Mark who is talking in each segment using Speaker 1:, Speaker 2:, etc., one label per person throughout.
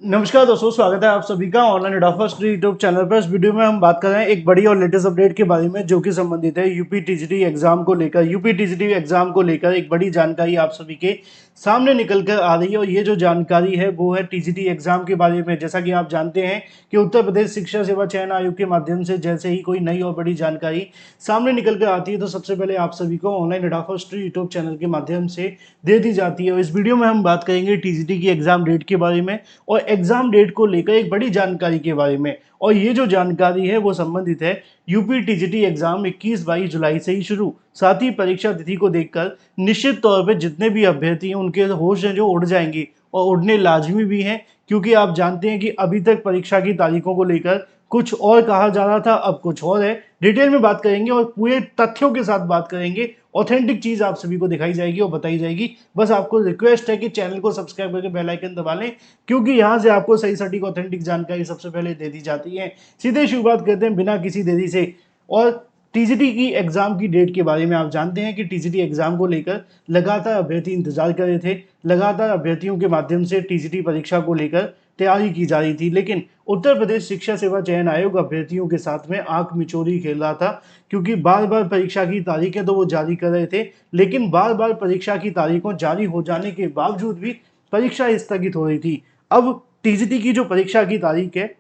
Speaker 1: नमस्कार दोस्तों, स्वागत है आप सभी का ऑनलाइन एडॉफर्स यूट्यूब चैनल पर। इस वीडियो में हम बात कर रहे हैं एक बड़ी और लेटेस्ट अपडेट के बारे में जो कि संबंधित है यूपी टीजीटी एग्जाम को लेकर। यूपी टीजीटी एग्जाम को लेकर एक बड़ी जानकारी आप सभी के सामने निकल कर आ रही है और ये जो जानकारी है वो है टीजीटी एग्जाम के बारे में। जैसा कि आप जानते हैं कि उत्तर प्रदेश शिक्षा सेवा चयन आयोग के माध्यम से जैसे ही कोई नई और बड़ी जानकारी सामने निकल कर आती है तो सबसे पहले आप सभी को ऑनलाइन एडॉफर्स यूट्यूब चैनल के माध्यम से दे दी जाती है। और इस वीडियो में हम बात करेंगे टीजीटी की एग्जाम डेट के बारे में और एग्जाम डेट को लेकर एक बड़ी जानकारी के बारे में। और ये जो जानकारी है वो संबंधित है यूपी टीजीटी एग्जाम 21-22 जुलाई से ही शुरू। साथ ही परीक्षा तिथि को देखकर निश्चित तौर पे जितने भी अभ्यर्थी हैं उनके होश हैं जो उड़ जाएंगे और उड़ने लाजमी भी हैं, क्योंकि आप जानते हैं कि अभी तक परीक्षा की तारीखों को लेकर कुछ और कहा जा रहा था, अब कुछ और है। डिटेल में बात करेंगे और पूरे तथ्यों के साथ बात करेंगे। ऑथेंटिक चीज आप सभी को दिखाई जाएगी और बताई जाएगी। बस आपको रिक्वेस्ट है कि चैनल को सब्सक्राइब करके बेल आइकन दबा लें, क्योंकि यहां से आपको सही सटीक ऑथेंटिक जानकारी सबसे पहले दे दी जाती है। सीधे शुरुआत करते हैं बिना किसी देरी से। और टीजीटी की एग्जाम की डेट के बारे में आप जानते हैं कि टीजीटी एग्जाम को लेकर लगातार अभ्यर्थी इंतजार कर रहे थे। लगातार अभ्यर्थियों के माध्यम से टीजीटी परीक्षा को लेकर तैयारी की जा रही थी, लेकिन उत्तर प्रदेश शिक्षा सेवा चयन आयोग अभ्यर्थियों के साथ में आंख मिचौली खेल रहा था, क्योंकि बार बार परीक्षा की तारीखें तो वो जारी कर रहे थे, लेकिन बार बार परीक्षा की तारीखों जारी हो जाने के बावजूद भी परीक्षा स्थगित हो रही थी। अब टीजीटी की जो परीक्षा की तारीख है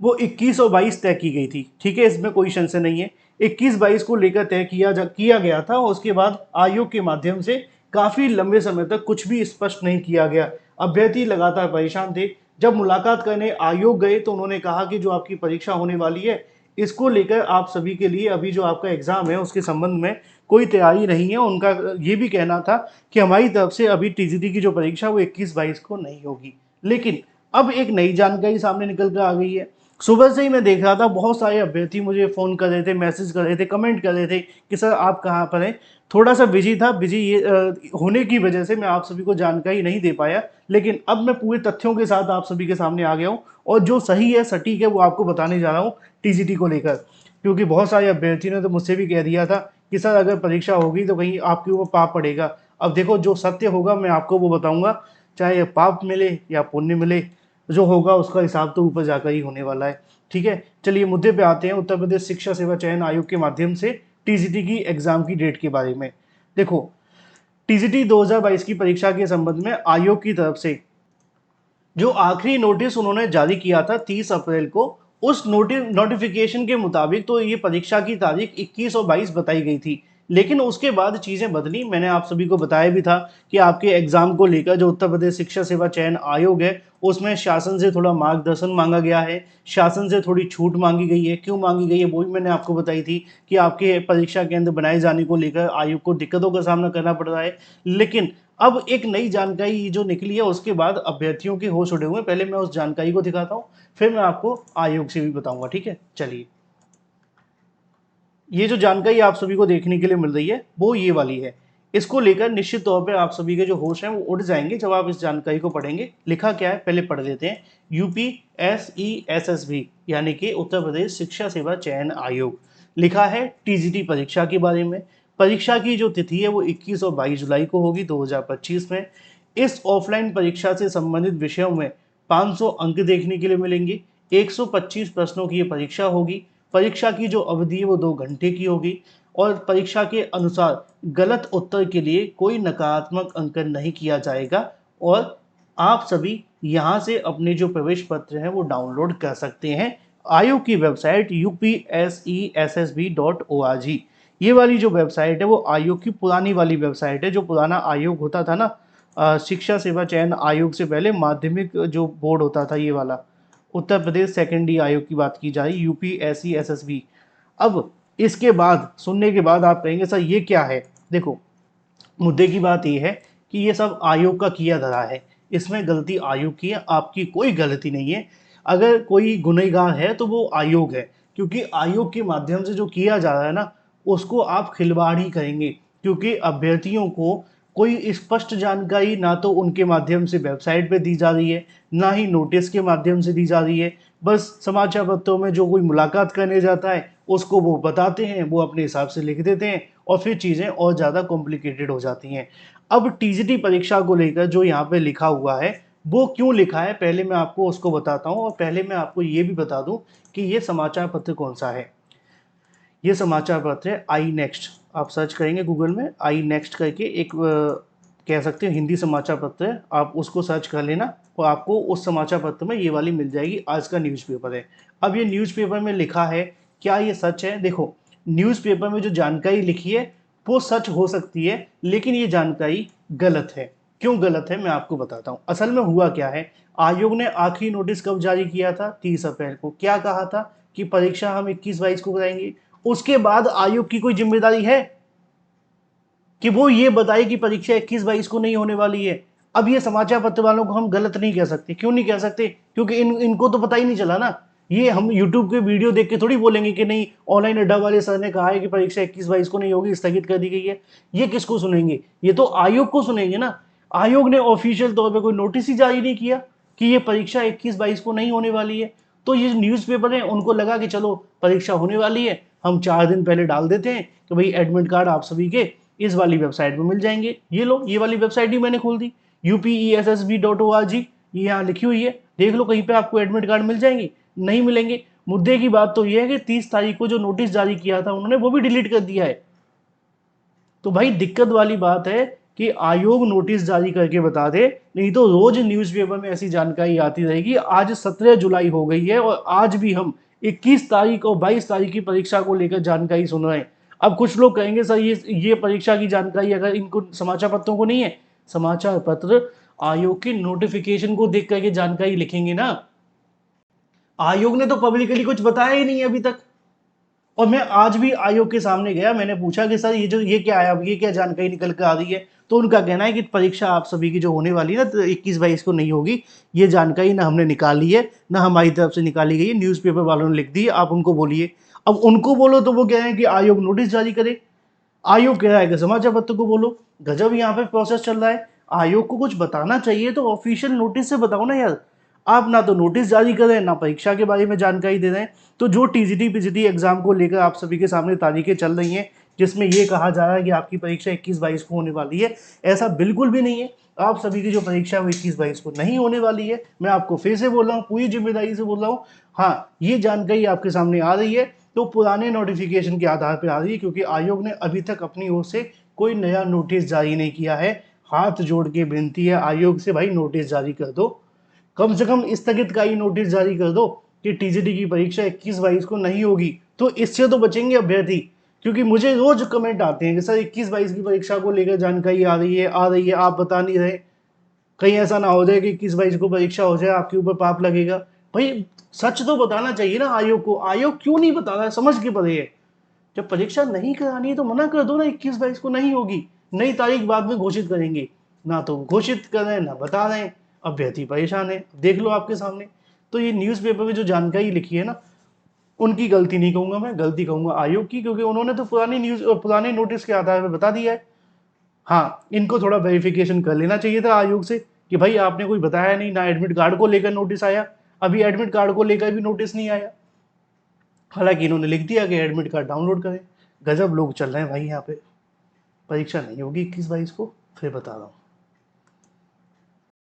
Speaker 1: वो 21 और 22 तय की गई थी। ठीक है, इसमें कोई संशय नहीं है। 21-22 को लेकर तय किया गया था और उसके बाद आयोग के माध्यम से काफी लंबे समय तक कुछ भी स्पष्ट नहीं किया गया। अभ्यर्थी लगातार परेशान थे। जब मुलाकात करने आयोग गए तो उन्होंने कहा कि जो आपकी परीक्षा होने वाली है इसको लेकर आप सभी के लिए अभी जो आपका एग्जाम है उसके संबंध में कोई तैयारी नहीं है। उनका ये भी कहना था कि हमारी तरफ से अभी टीजीटी की जो परीक्षा वो 21-22 को नहीं होगी। लेकिन अब एक नई जानकारी सामने निकल कर आ गई है। सुबह से ही मैं देख रहा था, बहुत सारे अभ्यर्थी मुझे फ़ोन कर रहे थे, मैसेज कर रहे थे, कमेंट कर रहे थे कि सर आप कहाँ पर हैं। थोड़ा सा बिजी था, बिजी ये होने की वजह से मैं आप सभी को जानकारी नहीं दे पाया, लेकिन अब मैं पूरे तथ्यों के साथ आप सभी के सामने आ गया हूँ और जो सही है सटीक है वो आपको बताने जा रहा हूँ टीजीटी को लेकर। क्योंकि बहुत सारे अभ्यर्थियों ने तो मुझसे भी कह दिया था कि सर अगर परीक्षा होगी तो कहीं आपके ऊपर पाप पड़ेगा। अब देखो, जो सत्य होगा मैं आपको वो बताऊंगा, चाहे पाप मिले या पुण्य मिले, जो होगा उसका हिसाब तो ऊपर जाकर ही होने वाला है। ठीक है, चलिए मुद्दे पे आते हैं। उत्तर प्रदेश शिक्षा सेवा चयन आयोग के माध्यम से टीजीटी की एग्जाम की डेट के बारे में। देखो, टीजीटी 2022 की परीक्षा के संबंध में आयोग की तरफ से जो आखिरी नोटिस उन्होंने जारी किया था 30 अप्रैल को, उस नोटिफिकेशन के मुताबिक तो ये परीक्षा की तारीख 21 और 22 बताई गई थी। लेकिन उसके बाद चीज़ें बदली। मैंने आप सभी को बताया भी था कि आपके एग्जाम को लेकर जो उत्तर प्रदेश शिक्षा सेवा चयन आयोग है उसमें शासन से थोड़ा मार्गदर्शन मांगा गया है, शासन से थोड़ी छूट मांगी गई है। क्यों मांगी गई है वो भी मैंने आपको बताई थी कि आपके परीक्षा केंद्र बनाए जाने को लेकर आयोग को दिक्कतों का सामना करना पड़ रहा है। लेकिन अब एक नई जानकारी जो निकली है उसके बाद अभ्यर्थियों के होश उड़े हुए हैं। पहले मैं उस जानकारी को दिखाता हूँ, फिर मैं आपको आयोग से भी बताऊंगा। ठीक है, चलिए। ये जो जानकारी आप सभी को देखने के लिए मिल रही है वो ये वाली है। इसको लेकर निश्चित तौर पे आप सभी के जो होश हैं वो उड़ जाएंगे जब आप इस जानकारी को पढ़ेंगे। लिखा क्या है पहले पढ़ लेते हैं। UPSESSB यानी कि उत्तर प्रदेश शिक्षा सेवा चयन आयोग, लिखा है टीजीटी परीक्षा के बारे में। परीक्षा की जो तिथि है वो 21 और 22 जुलाई को होगी 2025 में। इस ऑफलाइन परीक्षा से संबंधित विषयों में 500 अंक देखने के लिए मिलेंगे। 125 प्रश्नों की ये परीक्षा होगी। परीक्षा की जो अवधि है वो 2 घंटे की होगी और परीक्षा के अनुसार गलत उत्तर के लिए कोई नकारात्मक अंकन नहीं किया जाएगा। और आप सभी यहाँ से अपने जो प्रवेश पत्र हैं वो डाउनलोड कर सकते हैं आयोग की वेबसाइट UPSESSB.org। ये वाली जो वेबसाइट है वो आयोग की पुरानी वाली वेबसाइट है। जो पुराना आयोग होता था ना, शिक्षा सेवा चयन आयोग से पहले माध्यमिक जो बोर्ड होता था ये वाला, उत्तर प्रदेश सेकेंडरी आयोग की बात की जाए, UPSESSB। अब इसके बाद सुनने के बाद आप कहेंगे सर ये क्या है। देखो, मुद्दे की बात यह है कि ये सब आयोग का किया धरा है, इसमें गलती आयोग की है, आपकी कोई गलती नहीं है। अगर कोई गुनहगार है तो वो आयोग है, क्योंकि आयोग के माध्यम से जो किया जा रहा है ना उसको आप खिलवाड़ ही करेंगे। क्योंकि अभ्यर्थियों को कोई स्पष्ट जानकारी ना तो उनके माध्यम से वेबसाइट पे दी जा रही है, ना ही नोटिस के माध्यम से दी जा रही है। बस समाचार पत्रों में जो कोई मुलाकात करने जाता है उसको वो बताते हैं, वो अपने हिसाब से लिख देते हैं और फिर चीज़ें और ज़्यादा कॉम्प्लिकेटेड हो जाती हैं। अब टीजीटी परीक्षा को लेकर जो यहाँ पे लिखा हुआ है वो क्यों लिखा है पहले मैं आपको उसको बताता हूँ, और पहले मैं आपको ये भी बता दूँ कि ये समाचार पत्र कौन सा है। ये समाचार पत्र है आई नेक्स्ट। आप सर्च करेंगे गूगल में आई नेक्स्ट करके, एक कह सकते हो हिंदी समाचार पत्र है, आप उसको सर्च कर लेना और आपको उस समाचार पत्र में ये वाली मिल जाएगी, आज का न्यूज़पेपर है। अब ये न्यूज़पेपर में लिखा है, क्या ये सच है? देखो, न्यूज़पेपर में जो जानकारी लिखी है वो सच हो सकती है, लेकिन ये जानकारी गलत है। क्यों गलत है मैं आपको बताता हूँ। असल में हुआ क्या है, आयोग ने आखिरी नोटिस कब जारी किया था? 30 अप्रैल को। क्या कहा था कि परीक्षा हम 21-22 को कराएंगे। उसके बाद आयोग की कोई जिम्मेदारी है कि वो ये बताए कि परीक्षा 21-22 को नहीं होने वाली है। अब ये समाचार पत्र वालों को हम गलत नहीं कह सकते। क्यों नहीं कह सकते? क्योंकि इनको तो पता ही नहीं चला ना। ये हम यूट्यूब के वीडियो देख के थोड़ी बोलेंगे कि नहीं, ऑनलाइन अड्डा वाले सर ने कहा है कि परीक्षा 21-22 को नहीं होगी, स्थगित कर दी गई है। ये किसको सुनेंगे? ये तो आयोग को सुनेंगे ना। आयोग ने ऑफिशियल तौर पर कोई नोटिस ही जारी नहीं किया कि ये परीक्षा 21-22 को नहीं होने वाली है। तो ये न्यूज़पेपर है, उनको लगा कि चलो परीक्षा होने वाली है, हम 4 दिन पहले डाल देते हैं कि भाई एडमिट कार्ड आप सभी के इस वाली वेबसाइट में मिल जाएंगे। ये लो, ये वाली वेबसाइट ही मैंने खोल दी, UPESSB.org, ये यहाँ लिखी हुई है, देख लो कहीं पे आपको एडमिट कार्ड मिल जाएंगे। नहीं मिलेंगे। मुद्दे की बात तो ये है कि 30 तारीख को जो नोटिस जारी किया था उन्होंने, वो भी डिलीट कर दिया है। तो भाई दिक्कत वाली बात है कि आयोग नोटिस जारी करके बता दे, नहीं तो रोज न्यूज़पेपर में ऐसी जानकारी आती रहेगी। आज 17 जुलाई हो गई है और आज भी हम 21 तारीख और 22 तारीख की परीक्षा को लेकर जानकारी सुन रहे हैं। अब कुछ लोग कहेंगे सर ये परीक्षा की जानकारी अगर इनको समाचार पत्रों को नहीं है, समाचार पत्र आयोग की नोटिफिकेशन को देख करके जानकारी लिखेंगे ना। आयोग ने तो पब्लिकली कुछ बताया ही नहीं अभी तक। और मैं आज भी आयोग के सामने गया, मैंने पूछा कि सर ये क्या है, अब ये क्या जानकारी निकल कर आ रही है। तो उनका कहना है कि परीक्षा आप सभी की जो होने वाली है ना, तो 21-22 को नहीं होगी। ये जानकारी ना हमने निकाली है, ना हमारी तरफ से निकाली गई है, न्यूज़पेपर वालों ने लिख दी है, आप उनको बोलिए। अब उनको बोलो तो वो कह रहे हैं कि आयोग नोटिस जारी करे। आयोग कह रहा है कि समाचार पत्र को बोलो। गजब यहाँ पे प्रोसेस चल रहा है। आयोग को कुछ बताना चाहिए तो ऑफिशियल नोटिस से बताओ ना यार। आप ना तो नोटिस जारी कर रहे हैं, ना परीक्षा के बारे में जानकारी दे रहे हैं। तो जो टीजीटी पीजीटी एग्जाम को लेकर आप सभी के सामने तारीखें चल रही हैं, जिसमें ये कहा जा रहा है कि आपकी परीक्षा 21-22 को होने वाली है, ऐसा बिल्कुल भी नहीं है। आप सभी की जो परीक्षा है वो 21-22 को नहीं होने वाली है। मैं आपको फिर से बोल रहा हूँ, पूरी जिम्मेदारी से बोल रहा हूँ। हाँ, ये जानकारी आपके सामने आ रही है तो पुराने नोटिफिकेशन के आधार पर आ रही है, क्योंकि आयोग ने अभी तक अपनी ओर से कोई नया नोटिस जारी नहीं किया है। हाथ जोड़ के विनती है आयोग से, भाई नोटिस जारी कर दो। कम से कम स्थगित का ही नोटिस जारी कर दो कि टीजीटी की परीक्षा 21-22 को नहीं होगी। तो इससे तो बचेंगे अभ्यर्थी। क्योंकि मुझे रोज कमेंट आते हैं कि सर 21-22 की परीक्षा को लेकर जानकारी आ रही है, आप बता नहीं रहे। कहीं ऐसा ना हो जाए कि 21-22 को परीक्षा हो जाए, आपके ऊपर पाप लगेगा। भाई सच तो बताना चाहिए ना आयोग को। आयोग क्यों नहीं बता रहा है, समझ के पड़े है। जब परीक्षा नहीं करानी है तो मना कर दो ना, 21-22 को नहीं होगी, नई तारीख बाद में घोषित करेंगे। ना तो घोषित कर रहे हैं, ना बता रहे हैं, अभ्यर्थी परेशान है। देख लो आपके सामने। तो ये न्यूज़पेपर में जो जानकारी लिखी है ना, उनकी गलती नहीं कहूंगा मैं, गलती कहूंगा आयोग की, क्योंकि उन्होंने तो पुरानी न्यूज और पुराने नोटिस के आधार पर बता दिया है। हाँ, इनको थोड़ा वेरिफिकेशन कर लेना चाहिए था आयोग से कि भाई आपने कोई बताया नहीं, ना एडमिट कार्ड को लेकर नोटिस आया, अभी एडमिट कार्ड को लेकर भी नोटिस नहीं आया। हालांकि इन्होंने लिख दिया कि एडमिट कार्ड डाउनलोड करें। गजब लोग चल रहे हैं भाई यहाँ पे। परीक्षा नहीं होगी 21-22 को, फिर बता रहा हूँ।